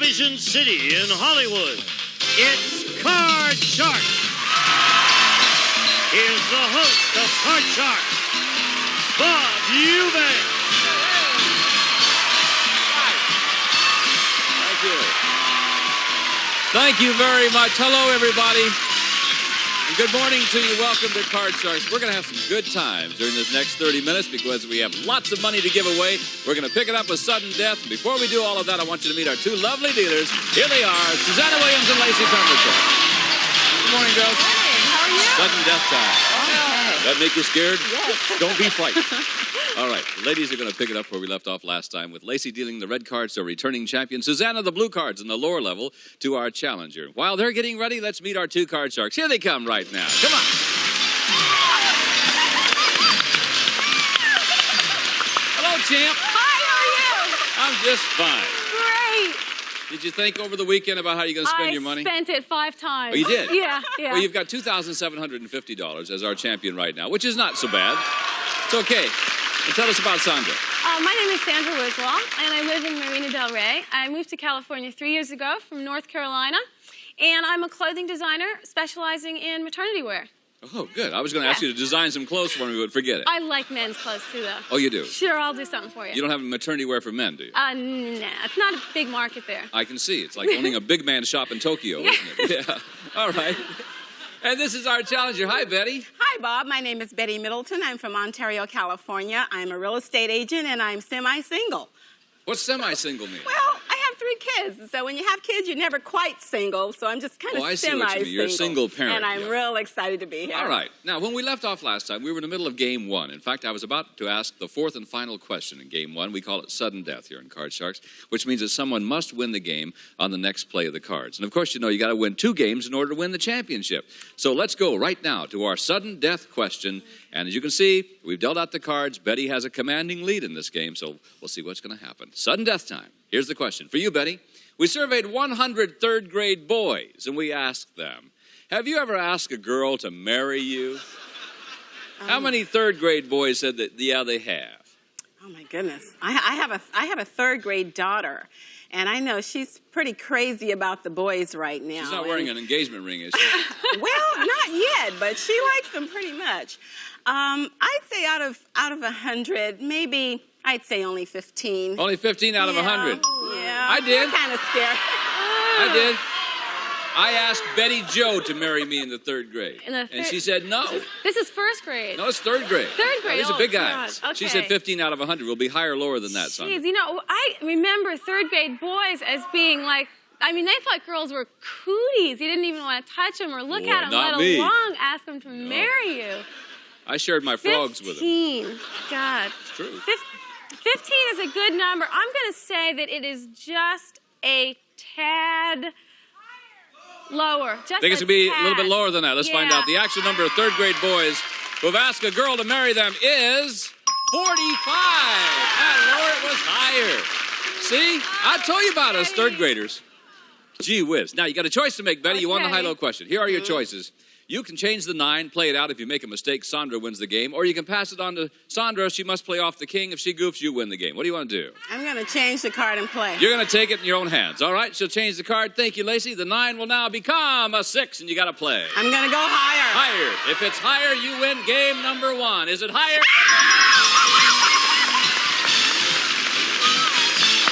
Television City in Hollywood, it's Card Shark. Here's the host of Card Shark, Bob Eubank. Thank you. Thank you very much. Hello, everybody. And good morning to you. Welcome to Card Sharks. We're going to have some good times during this next 30 minutes because we have lots of money to give away. We're going to pick it up with sudden death. And before we do all of that, I want you to meet our two lovely dealers. Here they are, Susanna Williams and Lacey Pemberton. Good morning, girls. Good morning. How are you? Sudden death time. Okay. That make you scared? Yes. Don't be frightened. All right, ladies are going to pick it up where we left off last time with Lacey dealing the red cards to returning champion, Susanna the blue cards in the lower level to our challenger. While they're getting ready, let's meet our two card sharks. Here they come right now. Come on. Hello, champ. Hi, how are you? I'm just fine. Great. Did you think over the weekend about how you're going to spend your money? I spent it 5 times. Oh, you did? Yeah. Well, you've got $2,750 as our champion right now, which is not so bad. It's okay. And tell us about Sandra. My name is Sandra and I live in Marina Del Rey. I moved to California 3 years ago from North Carolina, and I'm a clothing designer specializing in maternity wear. Oh, good. I was going to ask you to design some clothes for me, but forget it. I like men's clothes, too, though. Oh, you do? Sure, I'll do something for you. You don't have maternity wear for men, do you? Nah, it's not a big market there. I can see. It's like owning a big man shop in Tokyo, isn't it? Yeah. All right. And this is our challenger. Hi, Betty. Hi, Bob. My name is Betty Middleton. I'm from Ontario, California. I'm a real estate agent, and I'm semi-single. What's semi-single mean? Well, I have 3 kids, so when you have kids, you're never quite single, so I'm just kind of I see what you mean. You're a single parent. And I'm real excited to be here. All right. Now, when we left off last time, we were in the middle of Game 1. In fact, I was about to ask the 4th and final question in Game 1. We call it sudden death here in Card Sharks, which means that someone must win the game on the next play of the cards. And, of course, you know you got to win 2 games in order to win the championship. So let's go right now to our sudden death question. And as you can see, we've dealt out the cards. Betty has a commanding lead in this game, so we'll see what's going to happen. Sudden death time. Here's the question. For you, Betty, we surveyed 100 third-grade boys, and we asked them, have you ever asked a girl to marry you? How many third-grade boys said that, yeah, they have? Oh, my goodness. I have a 3rd-grade daughter, and I know she's pretty crazy about the boys right now. She's not wearing an engagement ring, is she? Well, not yet, but she likes them pretty much. I'd say out of 100, maybe I'd say only 15. Only 15 out of 100? Yeah. I did. I'm kind of scared. I did. I asked Betty Jo to marry me in the 3rd grade. And she said no. This is 1st grade. No, it's 3rd grade. 3rd grade. No, these are big guys. God. Okay. She said 15 out of 100. We'll be higher or lower than that, Sandra. Jeez, you know, I remember 3rd grade boys as being like, I mean, they thought girls were cooties. You didn't even want to touch them or look at them, let alone ask them to marry you. I shared my frogs with them. 15. God. It's true. 15 is a good number. I'm going to say that it is just a tad lower. Just I think it's going to be a little bit lower than that. Let's find out. The actual number of 3rd grade boys who've asked a girl to marry them is 45. Not lower, it was higher. See? I told you about us 3rd graders. Gee whiz. Now, you got a choice to make, Betty. You won the high-low question. Here are your choices. You can change the 9, play it out. If you make a mistake, Sandra wins the game. Or you can pass it on to Sandra. She must play off the king. If she goofs, you win the game. What do you want to do? I'm going to change the card and play. You're going to take it in your own hands. All right, she'll change the card. Thank you, Lacey. The 9 will now become a 6, and you got to play. I'm going to go higher. Higher. If it's higher, you win game number 1. Is it higher?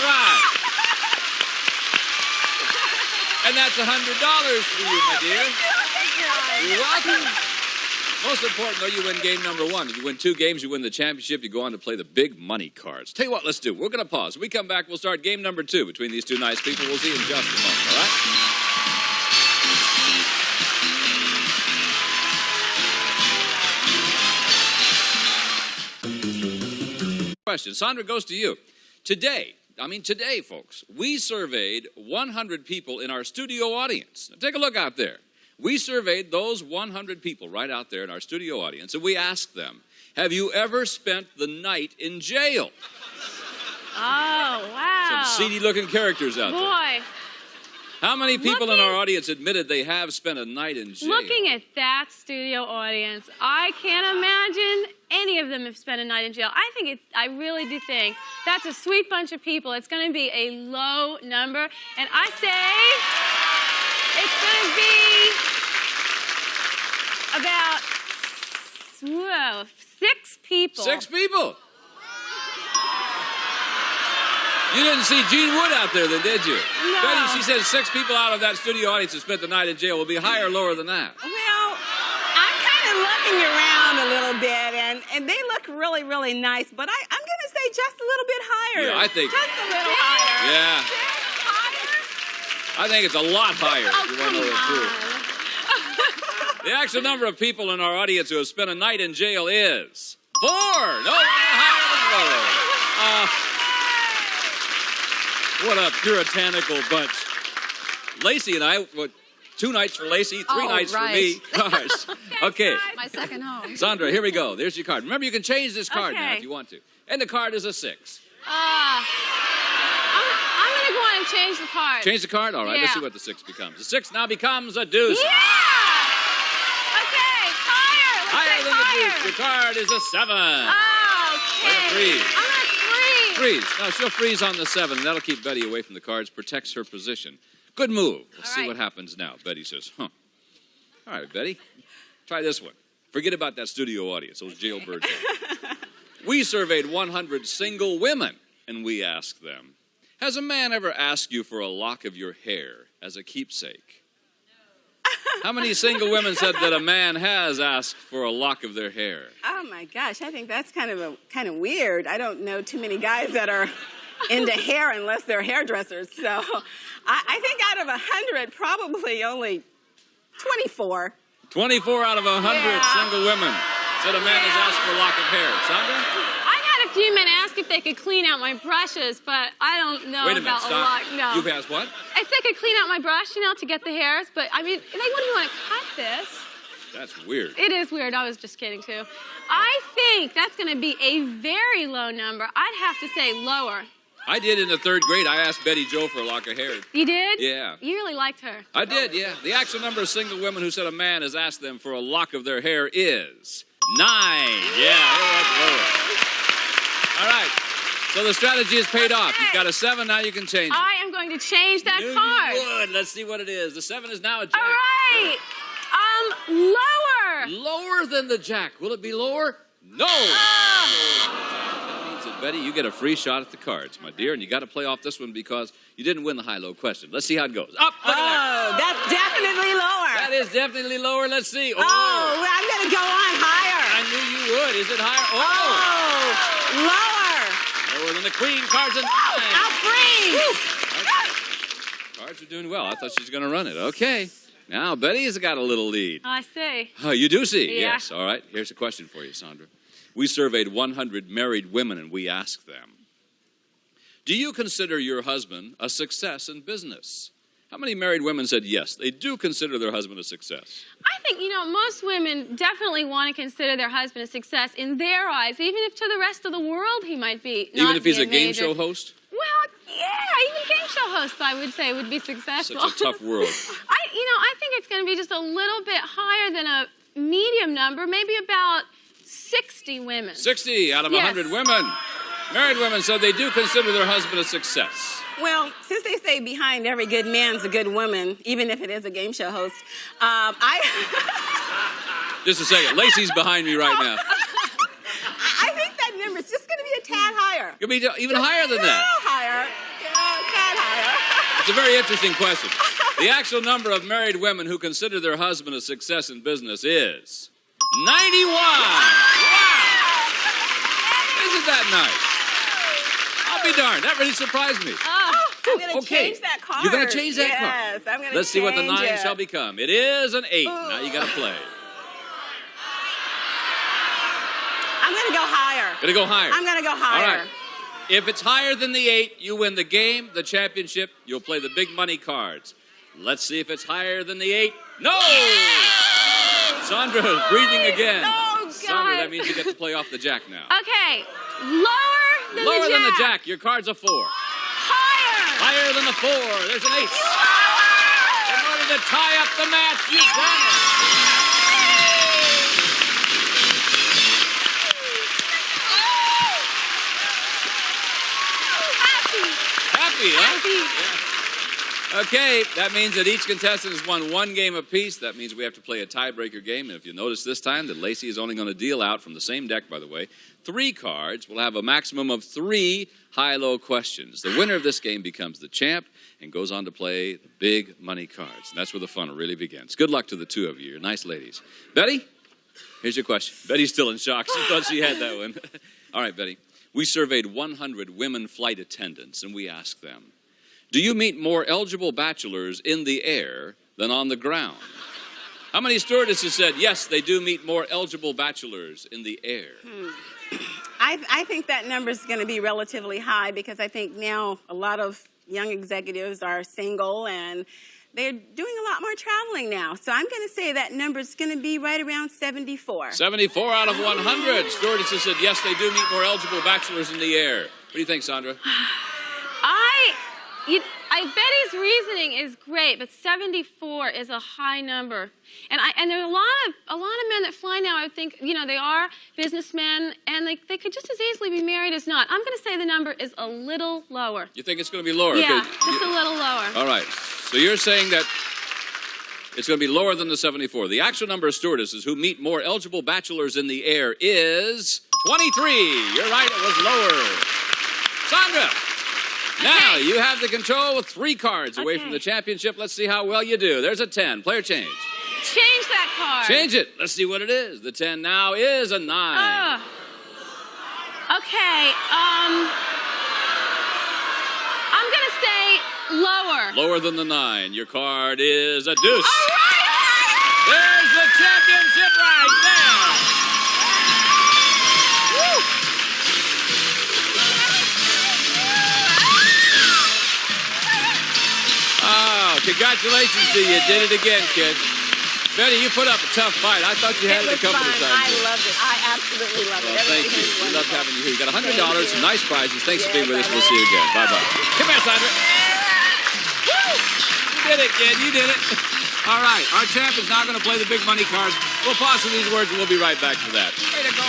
Right. And that's $100 for you, my dear. You're welcome. Most important, though, you win game number 1. If you win 2 games, you win the championship. You go on to play the big money cards. Tell you what, let's do. We're going to pause. When we come back, we'll start game number 2 between these 2 nice people. We'll see you in just a moment, all right? Question. Sandra goes to you. Today, folks, we surveyed 100 people in our studio audience. Now, take a look out there. We surveyed those 100 people right out there in our studio audience, and we asked them, have you ever spent the night in jail? Oh, wow. Some seedy-looking characters out there. Boy. How many people in our audience admitted they have spent a night in jail? Looking at that studio audience, I can't imagine any of them have spent a night in jail. I really do think that's a sweet bunch of people. It's going to be a low number. And I say it's going to be about 6 people. 6 people? You didn't see Gene Wood out there then, did you? No. Betty, she said 6 people out of that studio audience who spent the night in jail will be higher or lower than that? Well, I'm kind of looking around a little bit, and they look really, really nice, but I'm going to say just a little bit higher. Yeah, I think. Just a little higher. Yeah. Higher? I think it's a lot higher. Oh, if you want to know the truth. The actual number of people in our audience who have spent a night in jail is 4. No, higher than 4. What a puritanical bunch. Lacey and I, 2 nights for Lacey, 3 nights for me. Gosh. Okay. My second home. Sandra, here we go. There's your card. Remember, you can change this card now Okay. if you want to. And the card is a 6. I'm going to go on and change the card. Change the card? All right, let's Yeah. see what the 6 becomes. The 6 now becomes a deuce. Yeah! Okay, higher. Higher than the deuce. Your card is a 7. Okay. Or a 3. I'm going to freeze. Now, she'll freeze on the 7, and that'll keep Betty away from the cards, protects her position. Good move. Let's see right. what happens now. Betty says, All right, Betty, try this one. Forget about that studio audience, those jailbirds. We surveyed 100 single women, and we asked them, has a man ever asked you for a lock of your hair as a keepsake? How many single women said that a man has asked for a lock of their hair? Oh my gosh, I think that's kind of weird. I don't know too many guys that are into hair unless they're hairdressers. So I think out of 100, probably only 24. 24 out of 100 single women said a man has asked for a lock of hair. Sandra? I've had a few men ask if they could clean out my brushes, but I don't know Wait a minute, about stop. a lock. No. You've asked what? If they could clean out my brush, to get the hairs, but I mean, they wouldn't want to cut this. That's weird. It is weird. I was just kidding, too. I think that's going to be a very low number. I'd have to say lower. I did in the 3rd grade. I asked Betty Jo for a lock of hair. You did? Yeah. You really liked her. I did, yeah. The actual number of single women who said a man has asked them for a lock of their hair is 9. Yeah, that's lower. All right. So the strategy has paid off. You've got a 7, now you can change it. I am going to change that Knew card. you would. Let's see what it is. The 7 is now a jack. All right. Lower. Lower than the jack. Will it be lower? No. That means that, Betty, you get a free shot at the cards, my dear, and you got to play off this one because you didn't win the high-low question. Let's see how it goes. Up. Look at that. That's definitely lower. That is definitely lower. Let's see. Oh, I'm going to go on higher. I knew you would. Is it higher? Lower. Lower than the queen. Cards a 9. I'll freeze. Cards are doing well. I thought she was going to run it. Okay. Now, Betty's got a little lead. I see. Oh, you do see? Yeah. Yes. All right. Here's a question for you, Sandra. We surveyed 100 married women, and we asked them, do you consider your husband a success in business? How many married women said yes, they do consider their husband a success? I think, most women definitely want to consider their husband a success in their eyes, even if to the rest of the world he might be not Even if he's a being game major. show host? Well, yeah, even game show hosts, I would say, would be successful. Such a tough world. I think it's going to be just a little bit higher than a medium number, maybe about 60 women. 60 out of Yes. 100 women. Married women said they do consider their husband a success. Well, since they say behind every good man's a good woman, even if it is a game show host, Just a second. Lacey's behind me right now. I think that number's just going to be a tad higher. Could be even higher than that. Higher. Yeah, a tad higher. It's a very interesting question. The actual number of married women who consider their husband a success in business is 91. Wow. Isn't that nice? I'll be darned. That really surprised me. I'm going to change that card. You're going to change that card? Yes, I'm going to Let's see what the 9 it. shall become. It is an 8. Now you got to play. I'm going to go higher. Going to go higher. I'm going to go higher. All right. If it's higher than the 8, you win the game, the championship. You'll play the big money cards. Let's see if it's higher than the 8. No! Sandra is breathing again. Oh, God. Sandra, that means you get to play off the jack now. Okay, lower than Lower the jack. than the jack. Your card's a 4. Higher. Higher than the 4. There's an ace. to tie up the match. You've done it. Happy, huh? Yeah. Okay, that means that each contestant has won one game apiece. That means we have to play a tiebreaker game. And if you notice this time that Lacey is only going to deal out from the same deck, by the way, 3 cards. We'll have a maximum of 3 high-low questions. The winner of this game becomes the champ and goes on to play the big money cards. And that's where the fun really begins. Good luck to the 2 of you. You're nice ladies. Betty, here's your question. Betty's still in shock. She thought she had that one. All right, Betty. We surveyed 100 women flight attendants, and we asked them, do you meet more eligible bachelors in the air than on the ground? How many stewardesses said, yes, they do meet more eligible bachelors in the air? I think that number is going to be relatively high because I think now a lot of young executives are single and they're doing a lot more traveling now. So I'm going to say that number is going to be right around 74. 74 out of 100. Stewardesses said, yes, they do meet more eligible bachelors in the air. What do you think, Sandra? Betty's reasoning is great, but 74 is a high number. And there are a lot of men that fly now, I think, you know, they are businessmen, and they could just as easily be married as not. I'm going to say the number is a little lower. You think it's going to be lower? Yeah, just a little lower. All right. So you're saying that it's going to be lower than the 74. The actual number of stewardesses who meet more eligible bachelors in the air is 23. You're right, it was lower. Sandra! Now, you have the control with 3 cards away from the championship. Let's see how well you do. There's a 10. Player change. Change that card. Change it. Let's see what it is. The 10 now is a 9. Okay. I'm going to say lower. Lower than the 9. Your card is a deuce. All right. There's the championship right there. Woo. Oh, congratulations to you. You did it again, kid. Betty, you put up a tough fight. I thought you had it a couple of times. I loved it. I absolutely loved it. Well, thank you. We love having you here. You got $100, some nice prizes. Thanks for being with us. We'll see you again. Bye-bye. Come here, Sandra. Woo! You did it, kid. You did it. All right. Our champ is now going to play the big money cards. We'll pause for these words, and we'll be right back for that. Way to go.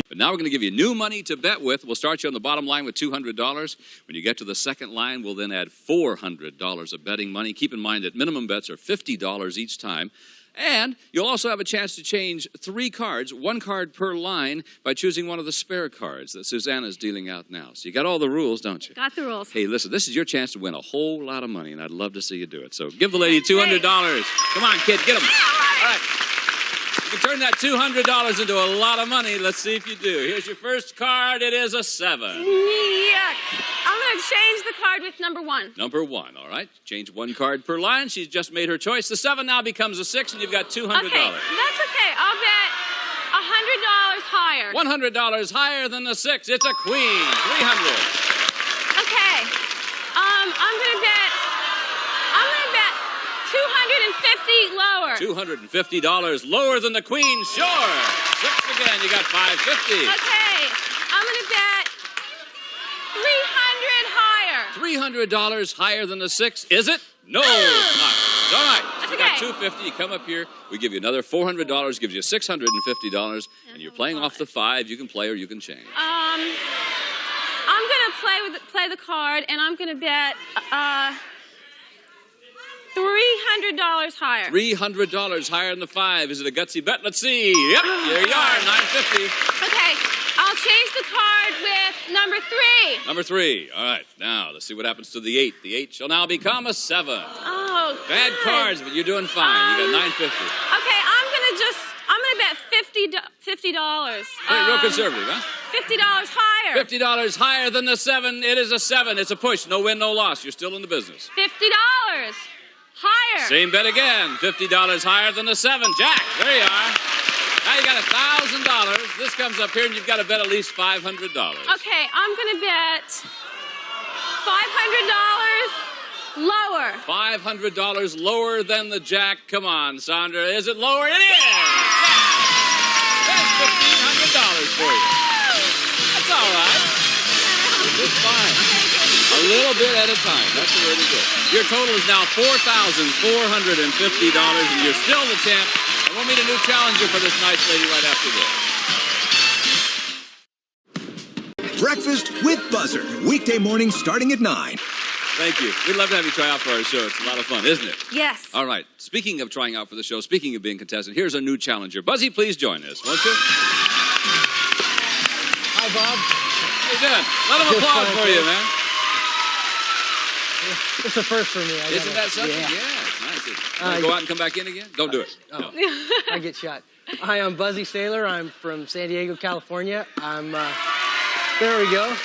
But now we're going to give you new money to bet with. We'll start you on the bottom line with $200. When you get to the second line, we'll then add $400 of betting money. Keep in mind that minimum bets are $50 each time. And you'll also have a chance to change 3 cards, 1 card per line, by choosing one of the spare cards that Susanna's dealing out now. So you got all the rules, don't you? Got the rules. Hey, listen, this is your chance to win a whole lot of money, and I'd love to see you do it. So give the lady $200. Come on, kid, get them. All right. You can turn that $200 into a lot of money. Let's see if you do. Here's your first card. It is a 7. Yuck. I'm going to change the card with number 1. Number 1, all right. Change 1 card per line. She's just made her choice. The 7 now becomes a 6, and you've got $200. Okay, that's okay. I'll bet $100 higher. $100 higher than the 6. It's a queen. 300. Okay. I'm going to bet $250 lower. $250 lower than the queen. Sure. 6 again. You got $550. Okay. I'm going to bet $300 higher. $300 higher than the 6. Is it? No, it's not. It's all right. That's You got $250. You come up here. We give you another $400. Gives you $650. And you're playing off the 5. You can play or you can change. I'm going to play the card, and I'm going to bet $300 higher. $300 higher than the 5. Is it a gutsy bet? Let's see. Yep, there you are, $950. Okay, I'll change the card with number 3. Number 3. All right, now let's see what happens to the 8. The 8 shall now become a 7. Oh, Bad good. cards, but you're doing fine. You got $950. Okay, I'm gonna bet $50. Hey, real conservative, huh? $50 higher. $50 higher than the 7. It is a 7. It's a push. No win, no loss. You're still in the business. $50 higher. Same bet again. $50 higher than the 7. Jack, there you are. Now you got $1,000. This comes up here, and you've got to bet at least $500. Okay, I'm gonna bet $500 lower. $500 lower than the Jack. Come on, Sandra. Is it lower? It is! That's $1,500 for you. That's all right. Just fine. A little bit at a time. That's the way to do it. Your total is now $4,450, and you're still the champ. And we'll meet a new challenger for this nice lady right after this. Breakfast with Buzzard. Weekday mornings starting at 9. Thank you. We'd love to have you try out for our show. It's a lot of fun, isn't it? Yes. All right. Speaking of trying out for the show, speaking of being contestant, here's a new challenger. Buzzy, please join us, won't you? Hi, Bob. How you doing? Let them applaud for you, man. It's a first for me. Isn't that something? Yeah, it's nice. Want to go out and come back in again? Don't do it. No. I get shot. Hi, I'm Buzzy Sailor. I'm from San Diego, California. There we go.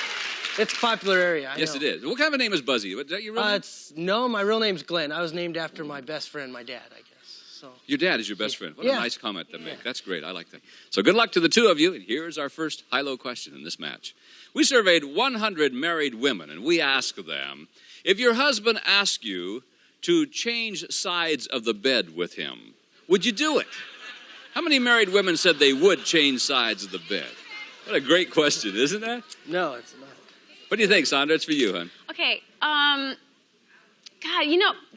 It's a popular area. Yes, it is. What kind of a name is Buzzy? Is that your real name? No, my real name's Glenn. I was named after my best friend, my dad, I guess. So. Your dad is your best friend. What a nice comment to make. Yeah. That's great. I like that. So good luck to the two of you. And here's our first high-low question in this match. We surveyed 100 married women, and we asked them, if your husband asked you to change sides of the bed with him, would you do it? How many married women said they would change sides of the bed? What a great question, isn't that? No, it's not. What do you think, Sandra? It's for you, hon. Okay, God,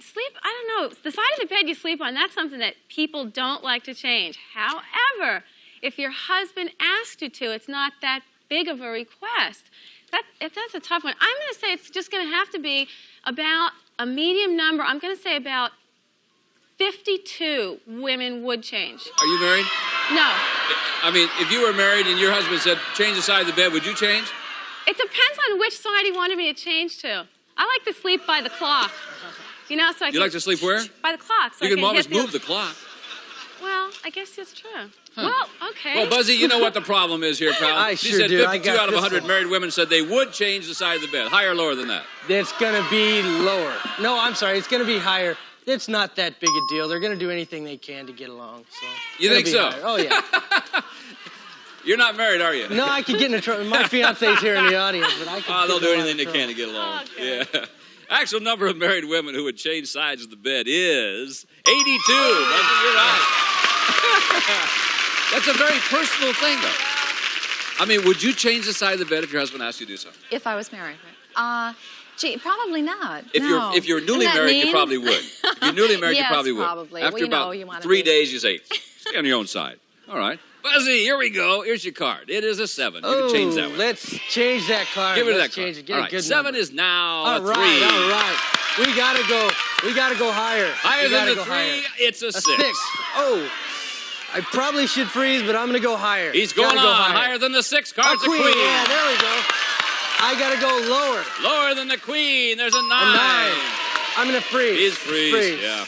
sleep, I don't know. The side of the bed you sleep on, that's something that people don't like to change. However, if your husband asked you to, it's not that big of a request. That's a tough one. I'm going to say it's just going to have to be about a medium number. I'm going to say about 52 women would change. Are you married? No. I mean, if you were married and your husband said, change the side of the bed, would you change? It depends on which side he wanted me to change to. I like to sleep by the clock. So I can... You like to sleep where? By the clock. So you can always move the clock. Well, I guess that's true. Huh. Well, okay. Well, Buzzy, you know what the problem is here, pal. I She sure said do. 52 out of 100 married women said they would change the side of the bed. Higher or lower than that? It's going to be lower. No, I'm sorry. It's going to be higher. It's not that big a deal. They're going to do anything they can to get along. So you think so? Higher. Oh, yeah. You're not married, are you? No, I could get into trouble. My fiance's here in the audience, but I can. They'll do anything they can to get along. Okay. Yeah. Actual number of married women who would change sides of the bed is 82. Buzzy, you're right. That's a very personal thing, though. I mean, would you change the side of the bed if your husband asked you to do something? If I was married, gee, probably not. If you're newly married, you probably would. If you're newly married, you Yes, probably would. probably. After Well, about you wanna 3 be- days, you say, stay on your own side. All right. Buzzy, here we go. Here's your card. It is a 7. You can change that one. Let's change that card. Give it Let's that card. change it. Get All a right. good 7 number. is now All a 3. right, all right. We gotta go higher. Higher We than gotta the go 3, higher. it's a 6. 6. Oh, I probably should freeze, but I'm gonna go higher. He's going Gotta go on. Higher than the 6. Card's a queen. Yeah, there we go. I gotta go lower. Lower than the queen. There's a 9. A 9. I'm gonna freeze. He's freeze. Yeah.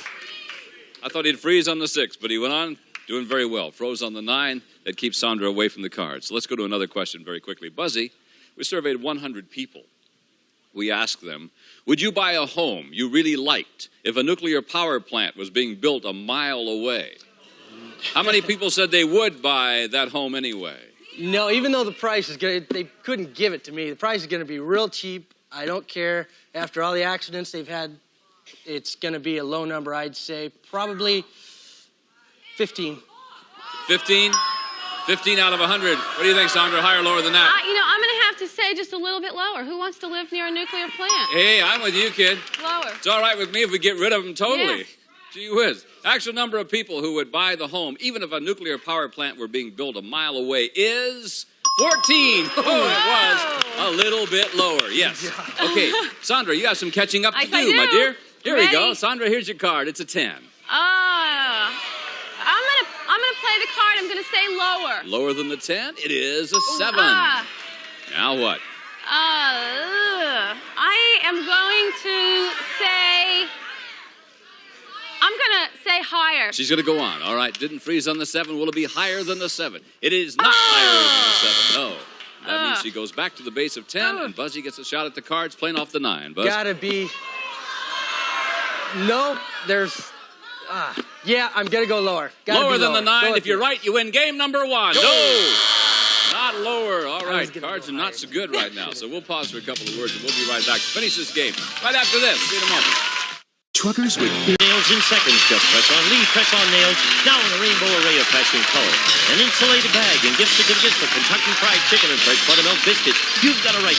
I thought he'd freeze on the 6, but he went on doing very well. Froze on the 9. That keeps Sandra away from the cards. So let's go to another question very quickly. Buzzy, we surveyed 100 people. We asked them, would you buy a home you really liked if a nuclear power plant was being built a mile away? How many people said they would buy that home anyway? No, even though the price is gonna, they couldn't give it to me. The price is gonna be real cheap. I don't care. After all the accidents they've had, it's gonna be a low number, I'd say. Probably 15. 15? 15 out of 100. What do you think, Sandra? Higher or lower than that? I'm going to have to say just a little bit lower. Who wants to live near a nuclear plant? Hey, I'm with you, kid. Lower. It's all right with me if we get rid of them totally. Yeah. Gee whiz. Actual number of people who would buy the home, even if a nuclear power plant were being built a mile away, is 14. Oh, it was a little bit lower. Yes. Okay, Sandra, you got some catching up to Yes, I do, my do. dear. Here we go. Ready? Sandra, here's your card. It's a 10. I'm gonna play the card. I'm gonna say lower. Lower than the 10? It is a 7. Now what? I am going to say. I'm gonna say higher. She's going to go on. All right, didn't freeze on the 7. Will it be higher than the 7? It is not higher than the 7, no. That means she goes back to the base of 10, and Buzzy gets a shot at the cards, playing off the 9. Buzz? Gotta be. No, there's. Yeah, I'm gonna go lower. Gotta Lower be than the 9. Go If you're right, you win game number 1. No! Not lower. All right, gonna cards go are not so good right now, so we'll pause for a couple of words, and we'll be right back to finish this game. Right after this. See you in a moment. Truckers with Nails in seconds. Just press on Lee Press-On Nails. Now in a rainbow array of fashion color. An insulated bag and gift certificates for Kentucky Fried Chicken and fresh buttermilk biscuits. You've got a right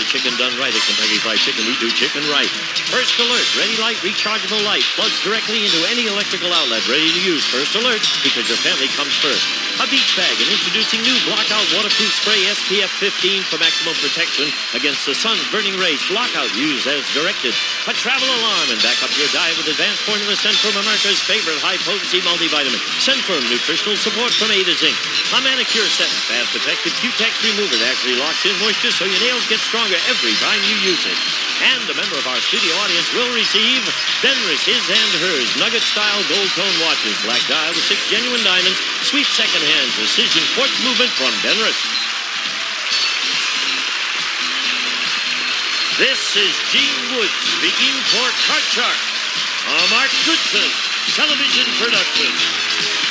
the chicken done right at Kentucky Fried Chicken. We do chicken right. First Alert, Ready Light, rechargeable light. Plugs directly into any electrical outlet. Ready to use. First Alert, because your family comes first. A beach bag and introducing new Blockout waterproof spray SPF 15 for maximum protection against the sun's burning rays. Blockout used as directed. A travel alarm and back up your diet with advanced formula Centrum, America's favorite high-potency multivitamin. Centrum, nutritional support from A to Zinc. A manicure set and fast effective Q-Tex remover that actually locks in moisture so your nails get stronger every time you use it. And a member of our studio audience will receive Benris, his and hers, nugget-style gold-tone watches, black dial with 6 genuine diamonds, sweet second-hand precision quartz movement from Benris. This is Gene Wood speaking for Card Shark, a Mark Goodson television production.